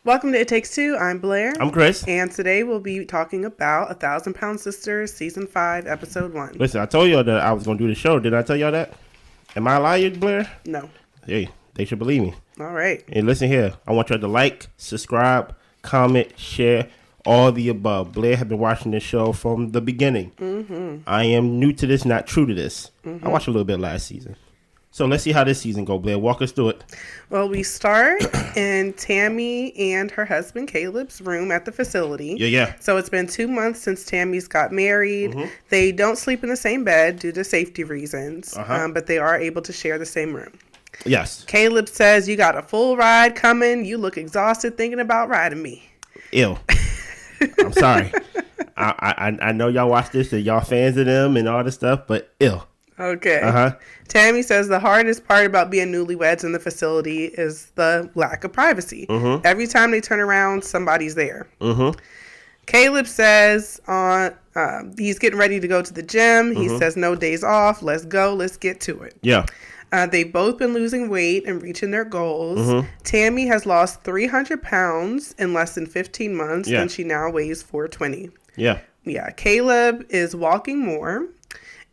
Welcome to It Takes Two. I'm Blair. I'm Chris. And today we'll be talking about 1,000 Pound Sisters, Season 5, Episode 1. Listen, I told y'all that I was going to do the show. Did I tell y'all that? Am I a liar, Blair? No. Hey, they should believe me. All right. And listen here. I want y'all to like, subscribe, comment, share, all the above. Blair have been watching this show from the beginning. Mm-hmm. I am new to this, not true to this. Mm-hmm. I watched a little bit last season. So let's see how this season go, Blair. Walk us through it. Well, we start in Tammy and her husband Caleb's room at the facility. Yeah. So it's been 2 months since Tammy's got married. Mm-hmm. They don't sleep in the same bed due to safety reasons, but they are able to share the same room. Yes. Caleb says, "You got a full ride coming. You look exhausted thinking about riding me." Ew. I'm sorry. I know y'all watch this and y'all fans of them and all this stuff, but ew. Okay. Tammy says the hardest part about being newlyweds in the facility is the lack of privacy. Mm-hmm. Every time they turn around, somebody's there. Mm-hmm. Caleb says he's getting ready to go to the gym. He says no days off. Let's go. Let's get to it. Yeah. They've both been losing weight and reaching their goals. Mm-hmm. Tammy has lost 300 pounds in less than 15 months, and she now weighs 420. Yeah. Yeah. Caleb is walking more.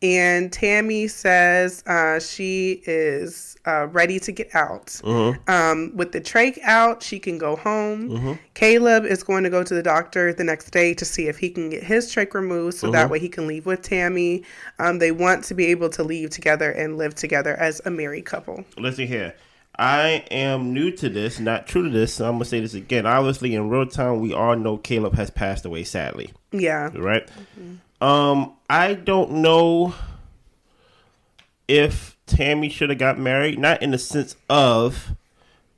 And Tammy says she is ready to get out. Mm-hmm. With the trach out, she can go home. Mm-hmm. Caleb is going to go to the doctor the next day to see if he can get his trach removed so that way he can leave with Tammy. They want to be able to leave together and live together as a married couple. Listen here. I am new to this, not true to this, so I'm going to say this again. Obviously, in real time, we all know Caleb has passed away, sadly. Yeah. Right? Mm-hmm. I don't know if Tammy should have got married, not in the sense of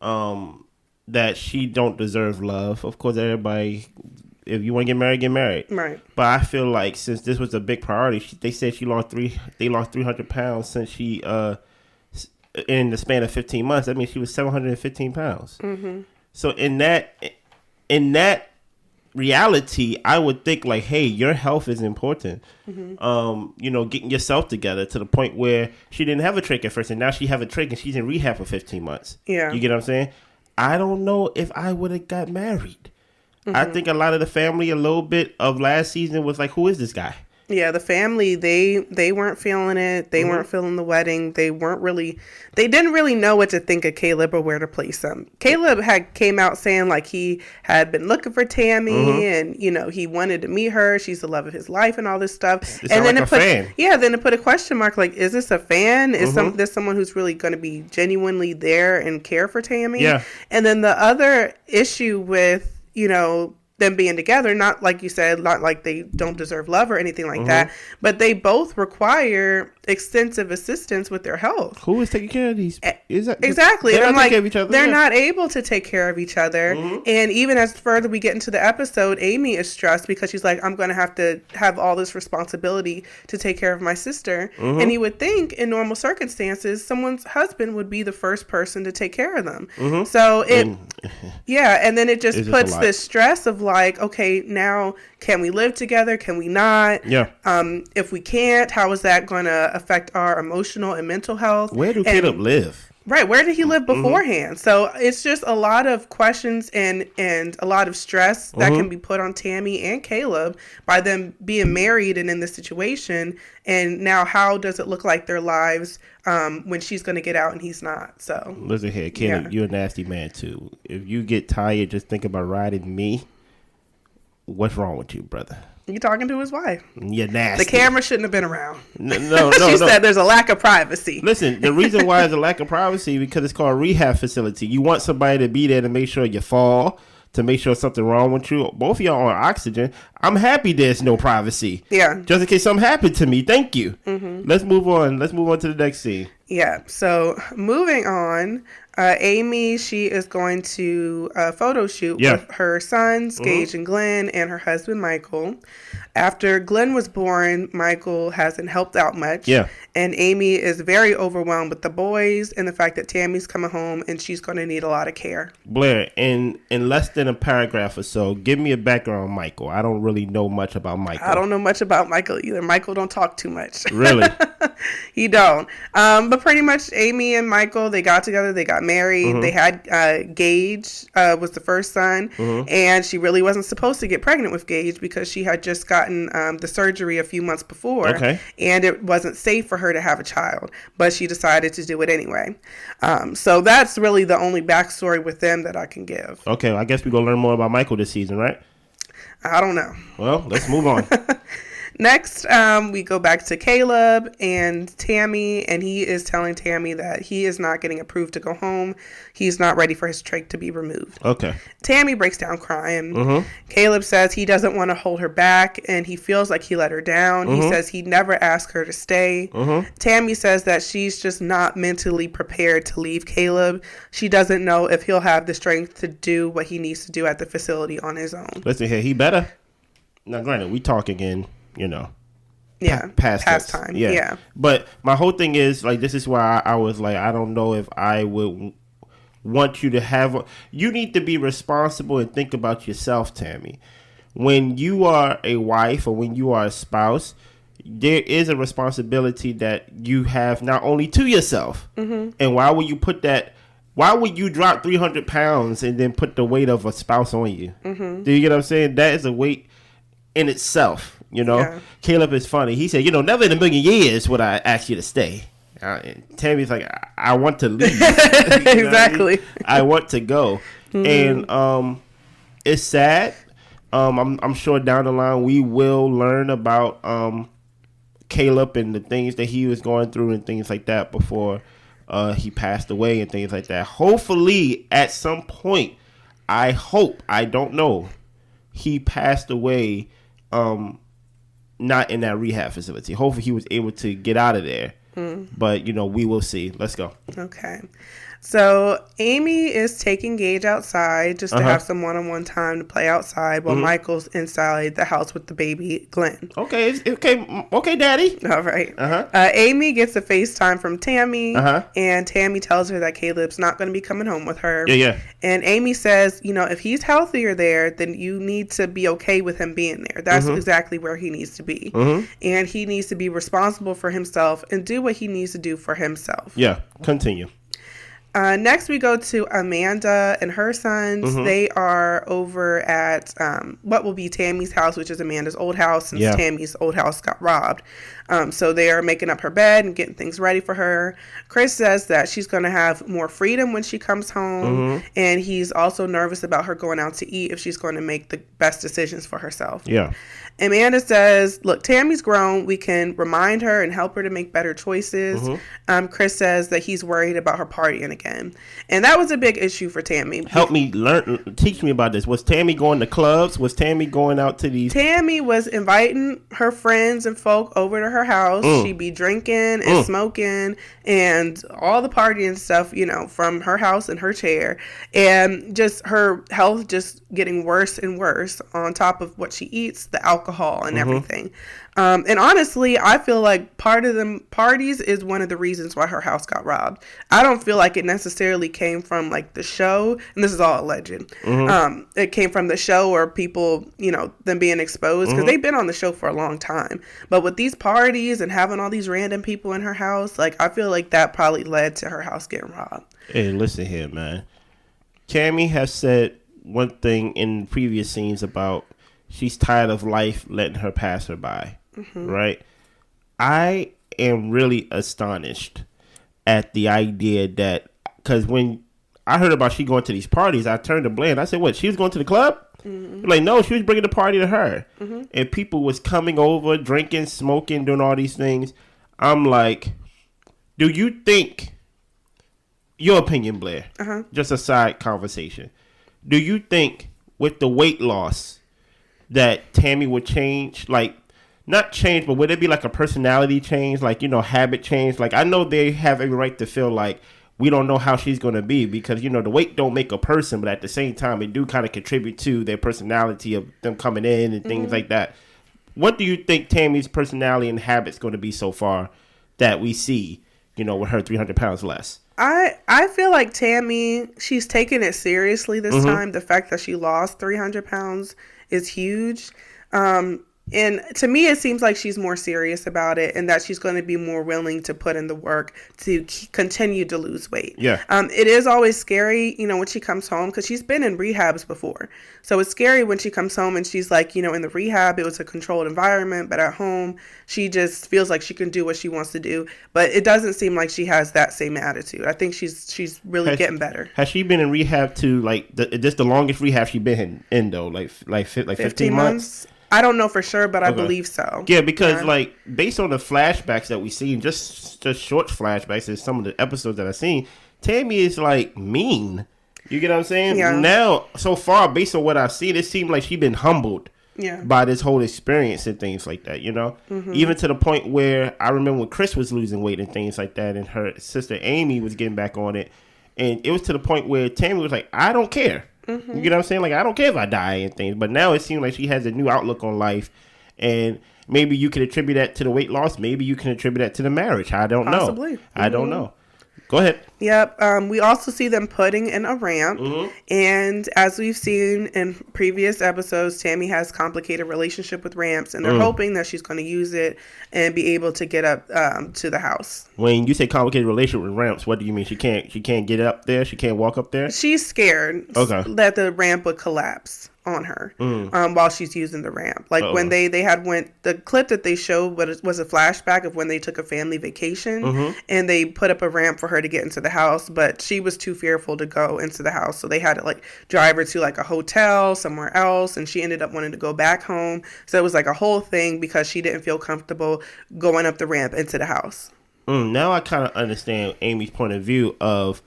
that she don't deserve love. Of course, everybody, if you want to get married. Right. But I feel like since this was a big priority, they said they lost 300 pounds since she in the span of 15 months. That means she was 715 pounds. Mm-hmm. So in that reality, I would think like, hey, your health is important. Mm-hmm. Getting yourself together to the point where she didn't have a trach at first, and now she have a trach, and she's in rehab for 15 months. Yeah, you get what I'm saying? I don't know if I would have got married. Mm-hmm. I think a lot of the family, a little bit of last season was like, who is this guy? Yeah, the family, they weren't feeling it. They weren't feeling the wedding. They didn't really know what to think of Caleb or where to place him. Caleb came out saying like he had been looking for Tammy and, he wanted to meet her. She's the love of his life and all this stuff. And then then it put a question mark like, is this a fan? Is this someone who's really going to be genuinely there and care for Tammy? Yeah. And then the other issue with, them being together, not like you said, not like they don't deserve love or anything like that, but they both require extensive assistance with their health. Who is taking care of these? Exactly. They're not taking care of each other. They're not able to take care of each other. Mm-hmm. And even as further we get into the episode, Amy is stressed because she's like, I'm going to have all this responsibility to take care of my sister. Mm-hmm. And you would think in normal circumstances, someone's husband would be the first person to take care of them. Mm-hmm. So and then it just puts this stress of like, okay, now can we live together? Can we not? Yeah. If we can't, how is that going to affect our emotional and mental health? Where do Caleb live? Right. Where did he live beforehand? So it's just a lot of questions and a lot of stress that can be put on Tammy and Caleb by them being married and in this situation. And now how does it look like their lives when she's going to get out and he's not? So listen here, Caleb, you're a nasty man too. If you get tired just think about riding me, what's wrong with you, brother? You talking to his wife? You're nasty. The camera shouldn't have been around. No. She said there's a lack of privacy. Listen, the reason why there's a lack of privacy because it's called a rehab facility. You want somebody to be there to make sure you fall, to make sure something wrong with you. Both of y'all on oxygen. I'm happy there's no privacy. Yeah. Just in case something happened to me. Thank you. Mm-hmm. Let's move on. Let's move on to the next scene. Yeah. So moving on, Amy, she is going to a photo shoot with her sons, Gage and Glenn, and her husband, Michael. After Glenn was born, Michael hasn't helped out much. Yeah. And Amy is very overwhelmed with the boys and the fact that Tammy's coming home and she's going to need a lot of care. Blair, in less than a paragraph or so, give me a background on Michael. I don't really know much about Michael. I don't know much about Michael either. Michael don't talk too much. Really? He don't. But pretty much Amy and Michael, they got together, they got married. They had Gage was the first son, and she really wasn't supposed to get pregnant with Gage because she had just gotten the surgery a few months before, and it wasn't safe for her to have a child, but she decided to do it anyway. So that's really the only backstory with them that I can give. Okay, I guess we're going to learn more about Michael this season, right? I don't know. Well, let's move on. Next, we go back to Caleb and Tammy, and he is telling Tammy that he is not getting approved to go home. He's not ready for his trach to be removed. Okay. Tammy breaks down crying. Caleb says he doesn't want to hold her back, and he feels like he let her down. He says he never asked her to stay. Tammy says that she's just not mentally prepared to leave Caleb. She doesn't know if he'll have the strength to do what he needs to do at the facility on his own. Listen here, he better. Now, granted, we talk again. Past time. Yeah. But my whole thing is, like, this is why I was like, I don't know if I would want you to have... You need to be responsible and think about yourself, Tammy. When you are a wife or when you are a spouse, there is a responsibility that you have not only to yourself. And why would you put that... Why would you drop 300 pounds and then put the weight of a spouse on you? Do you get what I'm saying? That is a weight in itself. Caleb is funny. He said, never in a million years would I ask you to stay. And Tammy's like, I want to leave. Exactly. I want to go. And it's sad. I'm sure down the line we will learn about Caleb and the things that he was going through and things like that before he passed away and things like that. Hopefully, at some point, I don't know, he passed away not in that rehab facility. Hopefully he was able to get out of there. But, we will see. Let's go. Okay. So Amy is taking Gage outside just to have some one-on-one time to play outside while Michael's inside the house with the baby, Glenn. Okay, Daddy. All right. Amy gets a FaceTime from Tammy, and Tammy tells her that Caleb's not going to be coming home with her. Yeah. And Amy says, if he's healthier there, then you need to be okay with him being there. That's exactly where he needs to be. And he needs to be responsible for himself and do what he needs to do for himself. Yeah, continue. Next, we go to Amanda and her sons. They are over at what will be Tammy's house, which is Amanda's old house, since Tammy's old house got robbed. So they are making up her bed and getting things ready for her. Chris says that she's going to have more freedom when she comes home, and he's also nervous about her going out to eat if she's going to make the best decisions for herself. Yeah. Amanda says, look, Tammy's grown. We can remind her and help her to make better choices. Chris says that he's worried about her partying again. And that was a big issue for Tammy. Teach me about this. Was Tammy going to clubs? Was Tammy going out to these? Tammy was inviting her friends and folk over to her house. She'd be drinking and smoking and all the partying stuff, from her house and her chair. And just her health just getting worse and worse on top of what she eats, the alcohol and everything. And honestly, I feel like part of the parties is one of the reasons why her house got robbed. I don't feel like it necessarily came from like the show, and this is all alleged. It came from the show or people, them being exposed, because they've been on the show for a long time. But with these parties and having all these random people in her house, like I feel like that probably led to her house getting robbed. Hey, listen here, man. Tammy has said one thing in previous scenes about she's tired of life letting her pass her by. Right? I am really astonished at the idea that, because when I heard about she going to these parties, I turned to Blaine. I said, what, she was going to the club? Like, no, she was bringing the party to her. And people was coming over, drinking, smoking, doing all these things. I'm like, do you think, your opinion, Blair, just a side conversation, do you think with the weight loss that Tammy would change? Like, not change, but would it be like a personality change? Like, habit change? Like, I know they have every right to feel like we don't know how she's going to be because, the weight don't make a person, but at the same time, it do kind of contribute to their personality of them coming in and things like that. What do you think Tammy's personality and habits going to be so far that we see, with her 300 pounds less? I feel like Tammy, she's taking it seriously this time. The fact that she lost 300 pounds is huge. And to me, it seems like she's more serious about it and that she's going to be more willing to put in the work to continue to lose weight. Yeah. It is always scary, when she comes home because she's been in rehabs before. So it's scary when she comes home and she's like, in the rehab, it was a controlled environment, but at home, she just feels like she can do what she wants to do. But it doesn't seem like she has that same attitude. I think she's really getting better. Has she been in rehab to this the longest rehab she been in though? Like 15 months? I don't know for sure, but I believe so. Yeah, because based on the flashbacks that we seen, just short flashbacks in some of the episodes that I've seen, Tammy is mean. You get what I'm saying? Yeah. Now, so far, based on what I've seen, it seems like she's been humbled by this whole experience and things like that, Mm-hmm. Even to the point where I remember when Chris was losing weight and things like that, and her sister Amy was getting back on it. And it was to the point where Tammy was like, I don't care. Mm-hmm. You get what I'm saying? I don't care if I die and things. But now it seems like she has a new outlook on life. And maybe you can attribute that to the weight loss. Maybe you can attribute that to the marriage. I don't know. Possibly. I don't know. Go ahead. Yep. We also see them putting in a ramp. Mm-hmm. And as we've seen in previous episodes, Tammy has complicated relationship with ramps. And they're hoping that she's going to use it and be able to get up to the house. When you say complicated relationship with ramps, what do you mean? She can't get up there? She can't walk up there? She's scared that the ramp would collapse on her while she's using the ramp. When they the clip that they showed was a flashback of when they took a family vacation and they put up a ramp for her to get into the house, but she was too fearful to go into the house, so they had to drive her to a hotel somewhere else, and she ended up wanting to go back home. So it was a whole thing because she didn't feel comfortable going up the ramp into the house. Now I kind of understand Amy's point of view of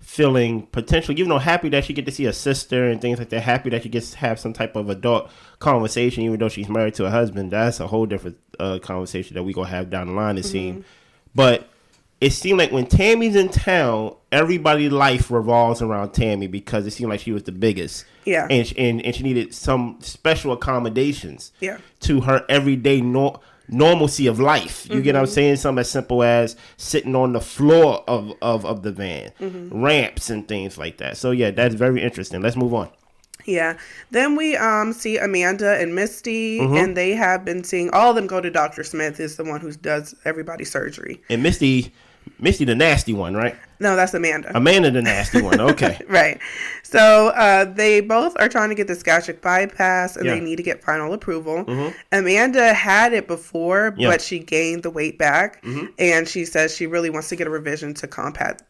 feeling potentially, happy that she get to see her sister and things like that, happy that she gets to have some type of adult conversation, even though she's married to a husband. That's a whole different conversation that we gonna have down the line, it seems. But it seemed like when Tammy's in town, everybody's life revolves around Tammy because it seemed like she was the biggest. Yeah. And she needed some special accommodations to her everyday normalcy of life. You get what I'm saying? Something as simple as sitting on the floor of the van, ramps and things like that. So yeah, that's very interesting. Let's move on. Yeah. Then we see Amanda and Misty, and they have been seeing all of them go to Dr. Smith, is the one who does everybody's surgery. And Misty the nasty one, right? No, that's Amanda. Amanda the nasty one. Okay. Right. So they both are trying to get this gastric bypass, and they need to get final approval. Amanda had it before, but she gained the weight back, and she says she really wants to get a revision to combat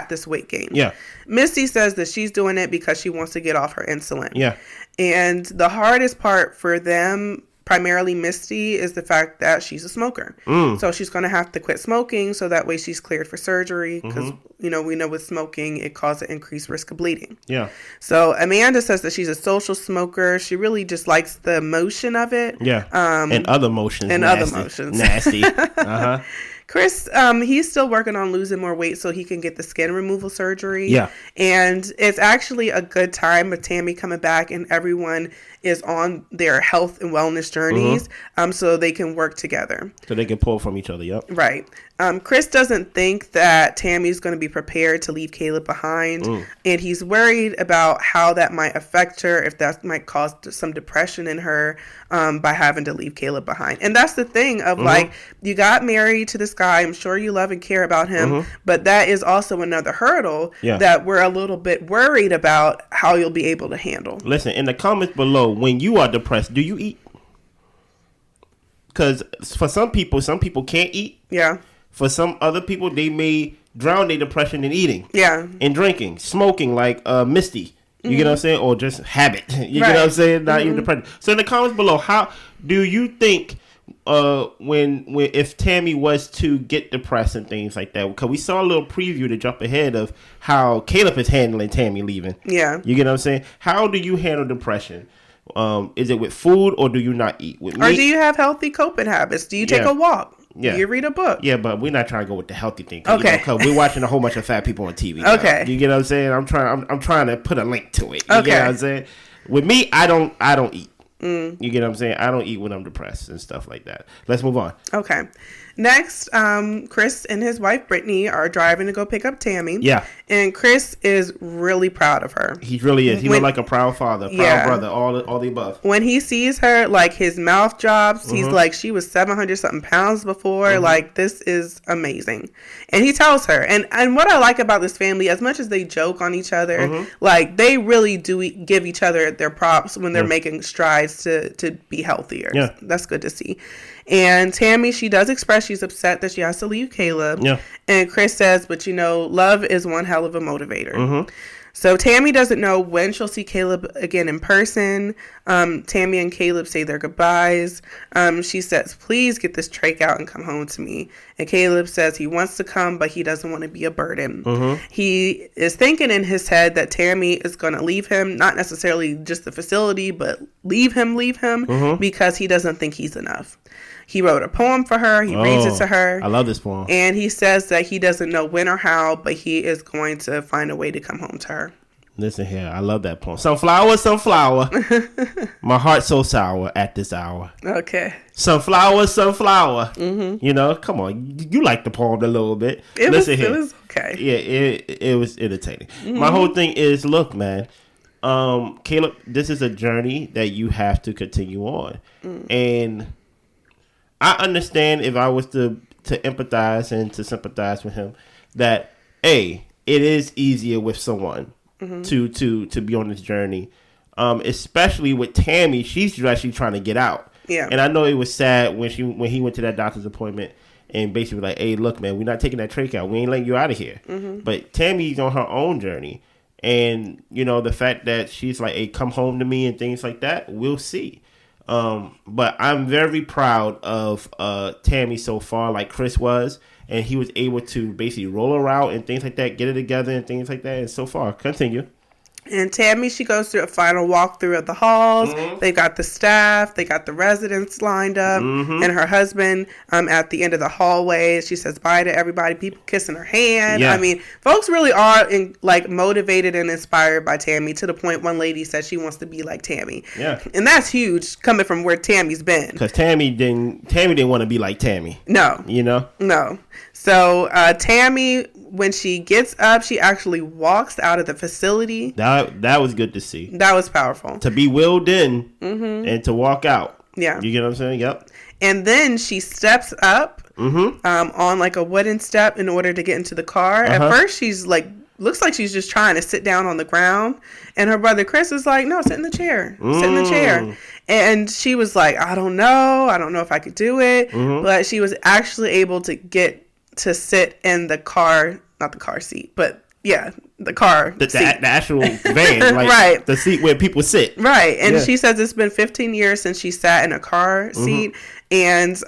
this weight gain. Yeah. Misty says that she's doing it because she wants to get off her insulin. Yeah. And the hardest part for them, primarily Misty, is the fact that she's a smoker. So she's going to have to quit smoking so that way she's cleared for surgery because, we know with smoking, it causes an increased risk of bleeding. Yeah. So Amanda says that she's a social smoker. She really just likes the motion of it. Yeah. And other motions. Nasty. Uh-huh. Chris, he's still working on losing more weight so he can get the skin removal surgery. Yeah. And it's actually a good time with Tammy coming back and everyone is on their health and wellness journeys so they can work together. So they can pull from each other, yep. Right. Chris doesn't think that Tammy's going to be prepared to leave Caleb behind. And he's worried about how that might affect her, if that might cause some depression in her by having to leave Caleb behind. And that's the thing of you got married to this guy. I'm sure you love and care about him. But that is also another hurdle that we're a little bit worried about how you'll be able to handle. Listen, in the comments below, when you are depressed, do you eat? Because for some people can't eat. Yeah. For some other people, they may drown their depression in eating. Yeah. And drinking, smoking, like Misty. You get what I'm saying? Or just habit. You get what I'm saying? Not even depression. So in the comments below, how do you think when if Tammy was to get depressed and things like that? Because we saw a little preview to jump ahead of how Caleb is handling Tammy leaving. Yeah. You get what I'm saying? How do you handle depression? Is it with food or do you not eat? With meat? Or do you have healthy coping habits? Do you take a walk? Yeah. You read a book? Yeah, but we're not trying to go with the healthy thing. Okay. Because we're watching a whole bunch of fat people on TV. Okay. You get what I'm saying? I'm trying to put a link to it. You get what I'm saying? With me, I don't eat. You get what I'm saying? I don't eat when I'm depressed and stuff like that. Let's move on. Okay. Next, Chris and his wife Brittany are driving to go pick up Tammy. Yeah. And Chris is really proud of her. He really is. He looks like a proud father, proud brother, all the above. When he sees her, like, his mouth drops. He's like, she was 700 something pounds before. Like, this is amazing. And he tells her. And what I like about this family, as much as they joke on each other, like, they really do give each other their props when they're making strides to be healthier. Yeah. That's good to see. And Tammy, she does express she's upset that she has to leave Caleb. Yeah. And Chris says, but love is one hell of a motivator. So Tammy doesn't know when she'll see Caleb again in person. Tammy and Caleb say their goodbyes. She says, please get this trach out and come home to me. And Caleb says he wants to come, but he doesn't want to be a burden. He is thinking in his head that Tammy is going to leave him, not necessarily just the facility, but leave him, because he doesn't think he's enough. He wrote a poem for her. He reads it to her. I love this poem. And he says that he doesn't know when or how, but he is going to find a way to come home to her. Listen here. I love that poem. Sunflower, sunflower. My heart so sour at this hour. Okay. Sunflower, sunflower. You know, come on. You like the poem a little bit. It was okay. Yeah, it was entertaining. My whole thing is, look, man. Caleb, this is a journey that you have to continue on. And I understand if I was to empathize and to sympathize with him that it is easier with someone to be on this journey, especially with Tammy. She's actually trying to get out. Yeah. And I know it was sad when he went to that doctor's appointment and basically like, hey, look, man, we're not taking that trach out. We ain't letting you out of here. But Tammy's on her own journey, and the fact that she's like, hey, come home to me and things like that, we'll see. But I'm very proud of Tammy so far, like Chris was, and he was able to basically roll her out and things like that, get it together and things like that. And so far, continue. And Tammy, she goes through a final walkthrough of the halls. They got the staff, they got the residents lined up, and her husband at the end of the hallway. She says bye to everybody, people kissing her hand. Yeah. I mean, folks really are motivated and inspired by Tammy, to the point one lady said she wants to be like Tammy. Yeah. And that's huge, coming from where Tammy's been. Because Tammy didn't want to be like Tammy. No. No. So Tammy, when she gets up, she actually walks out of the facility. That was good to see. That was powerful. To be willed in and to walk out. Yeah. You get what I'm saying? Yep. And then she steps up on like a wooden step in order to get into the car. At first, she's like, looks like she's just trying to sit down on the ground. And her brother Chris is like, no, sit in the chair. Sit in the chair. And she was like, I don't know if I could do it. But she was actually able to get to sit in the car, not the car seat, but yeah, the car seat. The actual van, like right. The seat where people sit. Right. And she says it's been 15 years since she sat in a car seat. And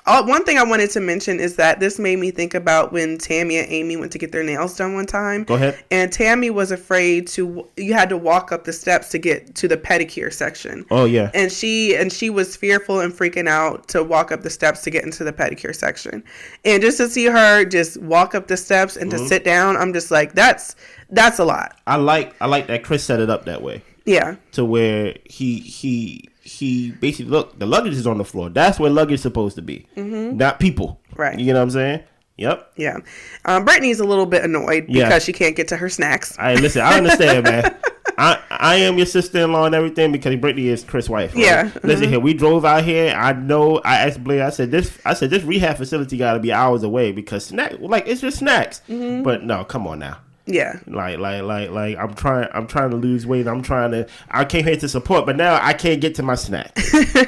one thing I wanted to mention is that this made me think about when Tammy and Amy went to get their nails done one time. Go ahead. And Tammy was afraid you had to walk up the steps to get to the pedicure section. Oh yeah. And she was fearful and freaking out to walk up the steps to get into the pedicure section. And just to see her just walk up the steps and to sit down, I'm just like, that's a lot. I like that Chris set it up that way. Yeah. To where he basically, look, the luggage is on the floor. That's where luggage is supposed to be, not people. Right. You know what I'm saying? Yep. Yeah. Brittany's a little bit annoyed because she can't get to her snacks. Listen, I understand, man. I am your sister-in-law and everything because Brittany is Chris' wife. Right? Yeah. Listen here, we drove out here. I know. I asked Blair. I said this rehab facility got to be hours away because it's just snacks. But no, come on now. Yeah. Like I'm trying to lose weight. I came here to support, but now I can't get to my snack.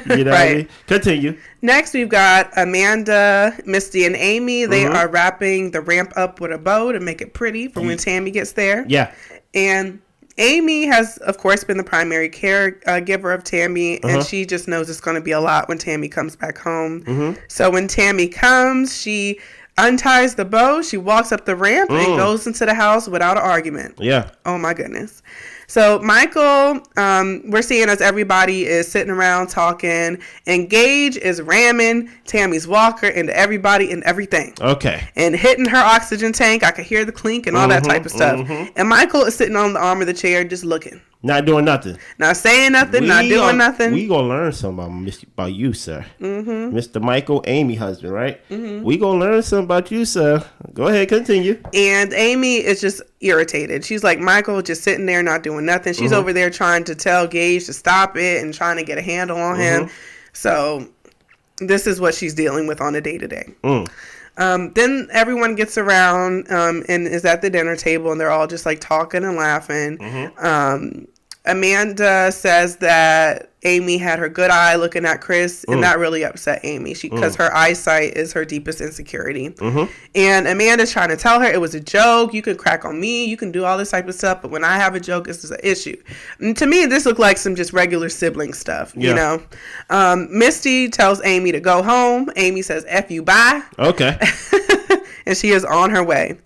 You know what I mean? Continue. Next, we've got Amanda, Misty, and Amy. They are wrapping the ramp up with a bow to make it pretty for when Tammy gets there. Yeah. And Amy has, of course, been the primary caregiver of Tammy, and she just knows it's going to be a lot when Tammy comes back home. So when Tammy comes, she unties the bow, she walks up the ramp and goes into the house without an argument. Yeah. Oh my goodness. So Michael, we're seeing as everybody is sitting around talking, and Gage is ramming Tammy's walker into everybody and everything. Okay. And hitting her oxygen tank. I could hear the clink and all that type of stuff. And Michael is sitting on the arm of the chair just looking. Not doing nothing. Not saying nothing, not doing nothing. We gonna learn something about you, sir. Mr. Michael, Amy husband, right? We gonna learn something about you, sir. Go ahead, continue. And Amy is just irritated. She's like, Michael just sitting there not doing nothing. She's over there trying to tell Gage to stop it and trying to get a handle on him. So this is what she's dealing with on a day-to-day. Then everyone gets around and is at the dinner table, and they're all just like talking and laughing. Amanda says that Amy had her good eye looking at Chris, and that really upset Amy because her eyesight is her deepest insecurity. And Amanda's trying to tell her it was a joke. You can crack on me. You can do all this type of stuff. But when I have a joke, this is an issue. And to me, this looked like some just regular sibling stuff, you know. Misty tells Amy to go home. Amy says, F you, bye. Okay. And she is on her way.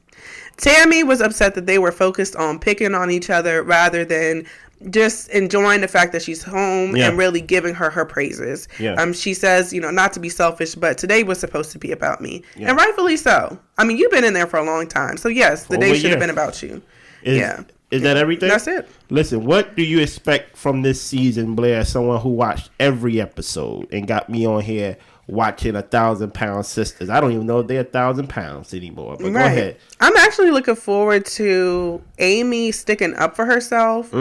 Tammy was upset that they were focused on picking on each other rather than just enjoying the fact that she's home and really giving her praises. She says, you know, not to be selfish, but today was supposed to be about me. And rightfully so. I mean, you've been in there for a long time. So, yes, the day should have been about you. Is that everything? That's it. Listen, what do you expect from this season, Blair, as someone who watched every episode and got me on here watching 1,000-pound sisters? I don't even know if they're 1,000 pounds anymore, but go ahead. I'm actually looking forward to Amy sticking up for herself.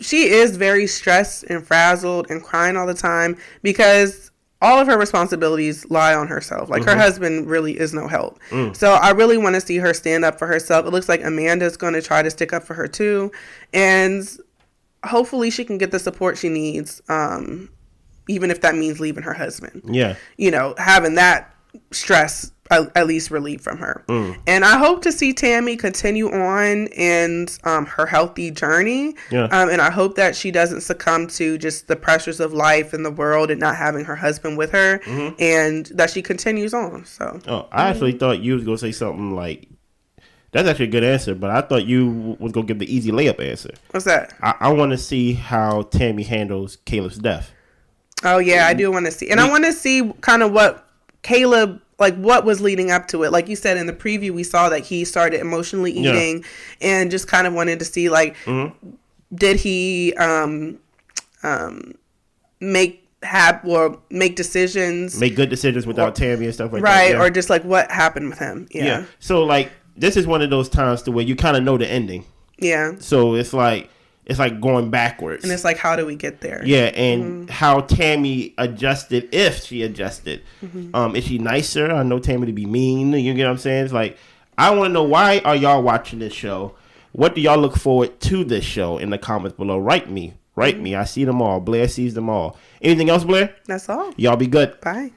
She is very stressed and frazzled and crying all the time because all of her responsibilities lie on herself. Like, her husband really is no help. So I really want to see her stand up for herself. It looks like Amanda's going to try to stick up for her too. And hopefully she can get the support she needs, even if that means leaving her husband. You know, having that stress at least relieved from her. And I hope to see Tammy continue on in her healthy journey. And I hope that she doesn't succumb to just the pressures of life and the world and not having her husband with her, and that she continues on. So I actually thought you was going to say something like, that's actually a good answer, but I thought you was going to give the easy layup answer. What's that? I want to see how Tammy handles Caleb's death. Oh, yeah, I do want to see. And I want to see kind of what Caleb, like, what was leading up to it. Like you said in the preview, we saw that he started emotionally eating and just kind of wanted to see, like, did he make decisions. Make good decisions without Tammy and stuff like that. Right, or just, like, what happened with him. Yeah. So, like, this is one of those times to where you kind of know the ending. Yeah. So it's like going backwards. And it's like, how do we get there? Yeah, and how Tammy adjusted, if she adjusted. Is she nicer? I know Tammy to be mean. You get what I'm saying? It's like, I want to know, why are y'all watching this show? What do y'all look forward to this show in the comments below? Write me. I see them all. Blair sees them all. Anything else, Blair? That's all. Y'all be good. Bye.